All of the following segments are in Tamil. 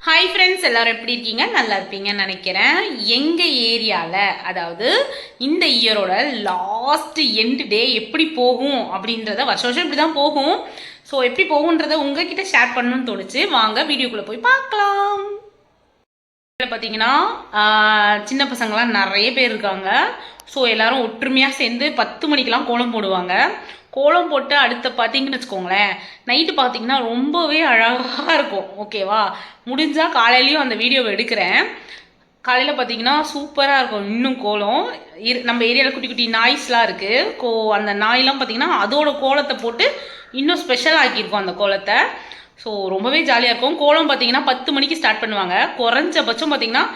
ஹாய் ஃப்ரெண்ட்ஸ், எல்லாரும் எப்படி இருக்கீங்க? நல்லா இருப்பீங்கன்னு நினைக்கிறேன். எங்கள் ஏரியாவில், அதாவது இந்த இயரோட லாஸ்ட் எண்டு டே எப்படி போகும் அப்படின்றத வருஷம் வருஷம் இப்படி தான் போகும். ஸோ எப்படி போகுன்றத உங்ககிட்ட ஷேர் பண்ணணும்னு தோணுச்சு. வாங்க வீடியோக்குள்ளே போய் பார்க்கலாம். பார்த்தீங்கன்னா சின்ன பசங்களாம் நிறைய பேர் இருக்காங்க. ஸோ எல்லாரும் ஒற்றுமையாக சேர்ந்து 10 மணிக்கெலாம் கோலம் போடுவாங்க. கோலம் போட்டு அடுத்த பார்த்தீங்கன்னு வச்சுக்கோங்களேன், நைட்டு பார்த்தீங்கன்னா ரொம்பவே அழகாக இருக்கும். ஓகேவா? முடிஞ்சால் காலையிலையும் அந்த வீடியோவை எடுக்கிறேன். காலையில் பார்த்தீங்கன்னா சூப்பராக இருக்கும். இன்னும் கோலம் நம்ம ஏரியாவில் குட்டி குட்டி நாய்ஸ்லாம் இருக்குது. அந்த நாயெலாம் பார்த்தீங்கன்னா அதோட கோலத்தை போட்டு இன்னும் ஸ்பெஷல் ஆக்கியிருக்கோம் அந்த கோலத்தை. ஸோ ரொம்பவே ஜாலியாக இருக்கும். கோலம் பார்த்தீங்கன்னா 10 மணிக்கு ஸ்டார்ட் பண்ணுவாங்க. குறைஞ்சபட்சம் பார்த்தீங்கன்னா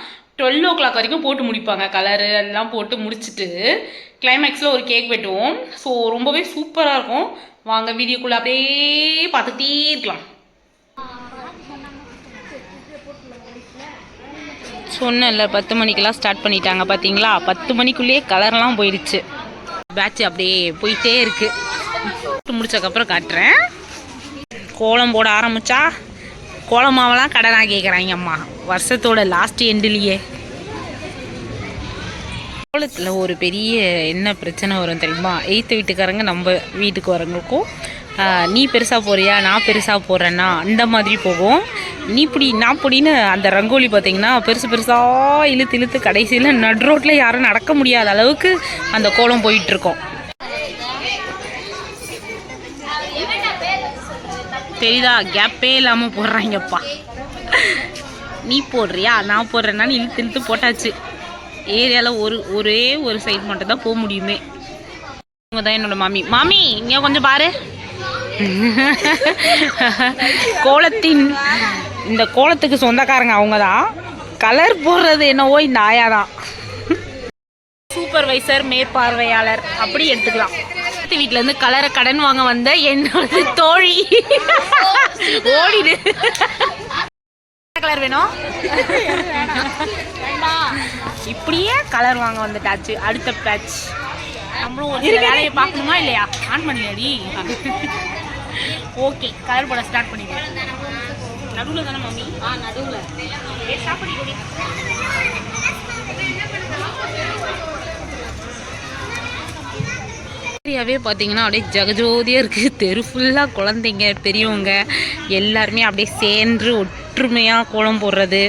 12 o'clock வரைக்கும் போட்டு முடிப்பாங்க. கலரு எல்லாம் போட்டு முடிச்சுட்டு கிளைமேக்ஸில் ஒரு கேக் வெட்டுவோம். ஸோ ரொம்பவே சூப்பராக இருக்கும். வாங்க வீடியோக்குள்ளே அப்படியே பார்த்துட்டே இருக்கலாம். சொன்னேன்ல 10 மணிக்கெல்லாம் ஸ்டார்ட் பண்ணிட்டாங்க. பார்த்தீங்களா? 10 மணிக்குள்ளேயே கலர்லாம் போயிடுச்சு. பேட்ச் அப்படியே போயிட்டே இருக்குது. முடிச்சதுக்கப்புறம் காட்டுறேன். கோலம் போட ஆரம்பித்தா கோலமாவெல்லாம் கடனாக கேட்குறாங்க அம்மா. வருஷத்தோட லாஸ்ட் எண்டுலேயே கோலத்தில் ஒரு பெரிய என்ன பிரச்சனை வரும் தெரியுமா? 8th வீட்டுக்காரங்க நம்ம வீட்டுக்கு வரவங்களுக்கும் நீ பெருசாக போறியா, நான் பெருசாக போடுறேன்னா அந்த மாதிரி போகும். நீ பிடி நான் பிடின்னு அந்த ரங்கோலி பார்த்தீங்கன்னா பெருசு பெருசாக இழுத்து இழுத்து கடைசியில் நடு ரோட்டில் யாரும் நடக்க முடியாத அளவுக்கு அந்த கோலம் போயிட்டுருக்கோம். தெரியுதா? கேப்பே இல்லாமல் போடுறாங்கப்பா. நீ போடுறியா, நான் போடுறேன்னான்னு இழுத்து இழுத்து போட்டாச்சு. ஏரியாவில் ஒரே ஒரு சைட் மட்டும் தான் போக முடியுமே. இவங்க தான் என்னோட மாமி இங்கே கொஞ்சம் பாரு. இந்த கோலத்துக்கு சொந்தக்காரங்க அவங்க தான். கலர் போடுறது என்னவோ இந்த ஆயா தான். சூப்பர்வைசர், மேற்பார்வையாளர் அப்படி எடுத்துக்கலாம். வீட்டுல இருந்து கலரை கடன் வாங்க வந்த என்னோட தோழி ஓடிடு. கலர் வேணும், இப்படியே கலர் வாங்க வந்துட்டாச்சு. அடுத்த பேட்ச் நம்மளும் ஒரு வேலையை பார்க்கணுமா இல்லையா? ஆன் பண்ணியாடி. ஓகே, கலர் போட ஸ்டார்ட் பண்ணிடுவோம். நடுவில் தானே மம்மி? நடுவில் ஸ்டார்ட் பண்ணிக்கோடி. ஏரியாவே பார்த்தீங்கன்னா அப்படியே ஜகஜோதியாக இருக்குது. தெரு ஃபுல்லாக குழந்தைங்க பெரியவங்க எல்லாருமே அப்படியே சேர்ந்து ஒற்றுமையாக கோலம் போடுறது.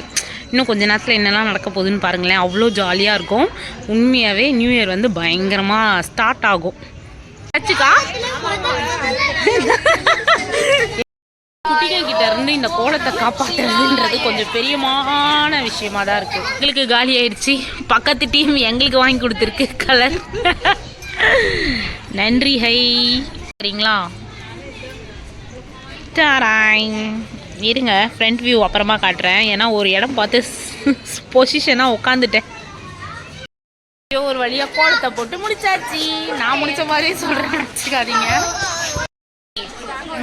இன்னும் கொஞ்ச நேரத்தில் என்னெல்லாம் நடக்க போகுதுன்னு பாருங்களேன். அவ்வளோ ஜாலியாக இருக்கும். உண்மையாகவே நியூ இயர் வந்து பயங்கரமாக ஸ்டார்ட் ஆகும். குட்டிகள் கிட்ட இருந்து இந்த கோலத்தை காப்பாற்றுறதுன்றது கொஞ்சம் பெரியமான விஷயமா தான் இருக்குது. எங்களுக்கு காலி ஆயிடுச்சு. பக்கத்து டீம் எங்களுக்கு வாங்கி கொடுத்துருக்கு கலர். நன்றி. ஹை சரிங்களா? இருங்க, ஃப்ரண்ட் வியூ அப்புறமா காட்டுறேன். ஏன்னா ஒரு இடம் பார்த்து பொசிஷனாக உட்காந்துட்டேன். ஒரு வழியாக கோலத்தை போட்டு முடிச்சாச்சு. நான் முடிச்ச மாதிரி சொல்கிறேன், நினச்சிக்காதீங்க.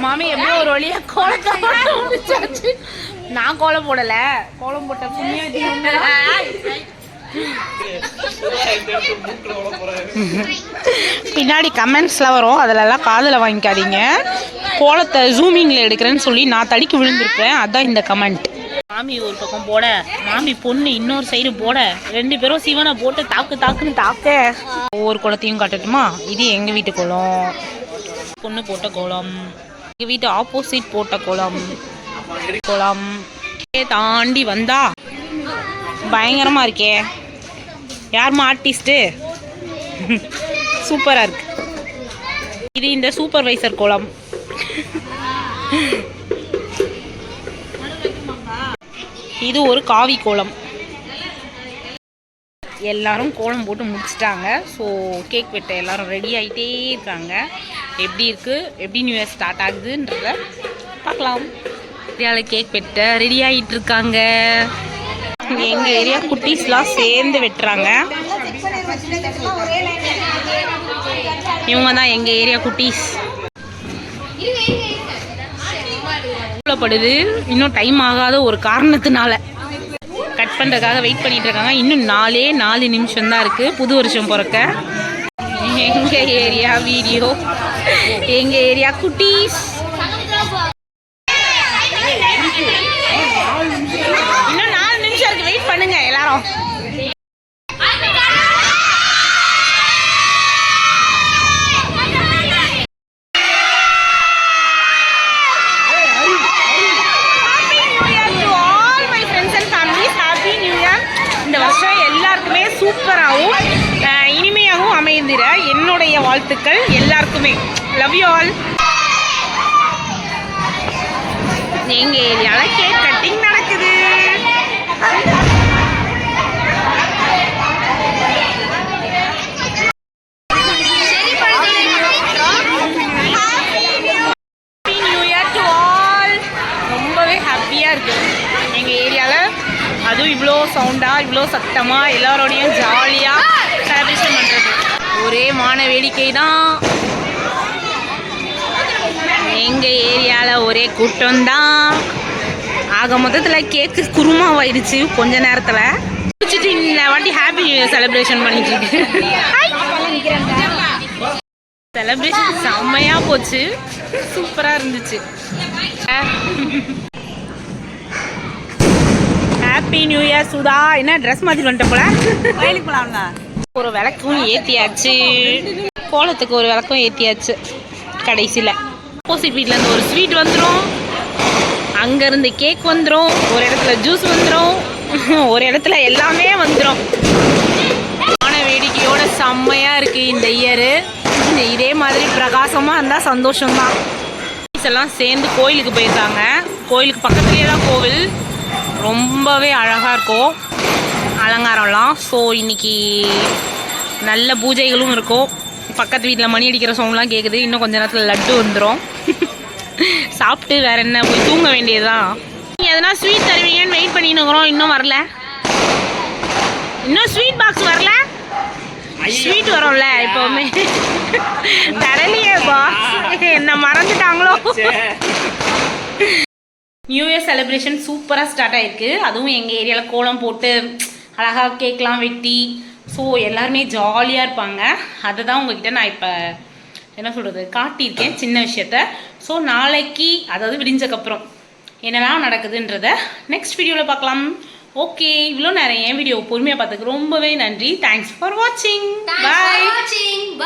மாமி எப்படியோ ஒரு வழியாக கோலத்தை போட்டு முடிச்சாச்சு. நான் கோலம் போடலை, கோலம் போட்ட பின்னாடி கமெண்ட்ஸ்லாம் வரும், அதிலெல்லாம் காதில் வாங்கிக்காதீங்க. கோலத்தை ஜூமிங்கில் எடுக்கிறேன்னு சொல்லி நான் தடிக்கு விழுந்திருப்பேன். அதான் இந்த கமெண்ட். மாமி ஒரு பக்கம் போட, மாமி பொண்ணு இன்னொரு சைடு போட, 2 பேரும் சிவனை போட்டு தாக்குன்னு தாக்க. ஒவ்வொரு குளத்தையும் காட்டட்டுமா? இது எங்கள் வீட்டு கோலம். பொண்ணு போட்ட கோலம். எங்கள் வீட்டு ஆப்போசிட் போட்ட கோலம். தாண்டி வந்தா பயங்கரமாக இருக்கே. யாருமா ஆர்டிஸ்ட்டு? சூப்பராக இருக்கு. இது இந்த சூப்பர்வைசர் கோலம். இது ஒரு காவி கோலம். எல்லாரும் கோலம் போட்டு முடிச்சிட்டாங்க. ஸோ கேக் வெட்ட எல்லாரும் ரெடி ஆகிட்டே இருக்காங்க. எப்படி இருக்குது, எப்படி நியூ இயர் ஸ்டார்ட் ஆகுதுன்றத பார்க்கலாம். ஏரியாவில் கேக் வெட்ட ரெடி ஆகிட்டு இருக்காங்க. எங்கள் ஏரியா குட்டீஸ்லாம் சேர்ந்து வெட்டுறாங்க. இவங்க தான் எங்கள் ஏரியா குட்டீஸ். படுது இன்னும் டைம் ஆகாத ஒரு காரணத்தினால கட் பண்ணுறதுக்காக வெயிட் பண்ணிட்டு இருக்காங்க. இன்னும் 4 நிமிஷம் தான் இருக்குது புது வருஷம் பிறக்க. எங்கள் ஏரியா வீடியோ, எங்கள் ஏரியா குட்டீஸ். சூப்பராகவும் இனிமையாகவும் அமைந்திர என்னுடைய வாழ்த்துக்கள் எல்லாருக்குமே. Love you all. எங்கள் ஏரியாவில் கேக் கட்டிங் நடக்குது. எங்கள் ஏரியாவில் அதுவும் இவ்வளோ சவுண்டாக இவ்வளோ சத்தமாக எல்லாரோடையும் ஜாலியாக செலிப்ரேஷன் பண்ணுறது ஒரே மான வேடிக்கை தான். எங்கள் ஏரியாவில் ஒரே கூட்டம்தான். ஆக மொத்தத்தில் கேக்கு குருமாவாயிடுச்சு கொஞ்ச நேரத்தில். குடிச்சிட்டு இந்த வாட்டி ஹாப்பி நியூ இயர் செலிப்ரேஷன் பண்ணிட்டு இருக்கு. செலிப்ரேஷன் செம்மையாக போச்சு, சூப்பராக இருந்துச்சு. Happy new year Sudha. என்ன ட்ரெஸ் மாற்றிட்டு வந்துட்ட போல? கோயிலுக்கு போகலாம்ல. ஒரு விளக்கும் ஏற்றியாச்சு, கோலத்துக்கு ஒரு விளக்கும் ஏற்றியாச்சு. கடைசியில் ஆப்போசிட் வீட்டிலேருந்து ஒரு ஸ்வீட் வந்துடும், அங்கேருந்து கேக் வந்துடும், ஒரு இடத்துல ஜூஸ் வந்துடும், ஒரு இடத்துல எல்லாமே வந்துடும். வான வேடிக்கையோட செம்மையாக இருக்குது இந்த இயரு. இதே மாதிரி பிரகாசமாக இருந்தால் சந்தோஷம்தான். எல்லாம் சேர்ந்து கோயிலுக்கு போயிருக்காங்க. கோயிலுக்கு பக்கத்துலேயே தான் கோவில், ரொம்பவே அழகாக இருக்கும் அலங்காரம்லாம். ஸோ இன்றைக்கி நல்ல பூஜைகளும் இருக்கும். பக்கத்து வீட்டில் மணி அடிக்கிற சவுண்ட்லாம் கேட்குது. இன்னும் கொஞ்ச நேரத்தில் லட்டு வந்துடும். சாப்பிட்டு வேறு என்ன போய் தூங்க வேண்டியதுதான். நீங்கள் எதனா ஸ்வீட் தருவீங்கன்னு வெயிட் பண்ணின்னு இருக்கிறோம். இன்னும் வரல, இன்னும் ஸ்வீட் பாக்ஸ் வரல. ஸ்வீட் வரும்ல எப்போவுமே, தரலையேப்பா, என்ன மறந்துட்டாங்களோ. நியூ இயர் செலிப்ரேஷன் சூப்பராக ஸ்டார்ட் ஆகிருக்கு. அதுவும் எங்கள் ஏரியாவில் கோலம் போட்டு அழகாக கேக்லாம் வெட்டி, ஸோ எல்லாருமே ஜாலியாக இருப்பாங்க. அதை தான் உங்ககிட்ட நான் இப்போ என்ன சொல்கிறது காட்டியிருக்கேன் சின்ன விஷயத்த. ஸோ நாளைக்கு, அதாவது விடிஞ்சக்கப்புறம் என்னெல்லாம் நடக்குதுன்றத நெக்ஸ்ட் வீடியோவில் பார்க்கலாம். ஓகே, இவ்வளோ நேரம் என் வீடியோ பொறுமையாக பார்த்துக்கு ரொம்பவே நன்றி. தேங்க்ஸ் ஃபார் வாட்சிங். பாய்.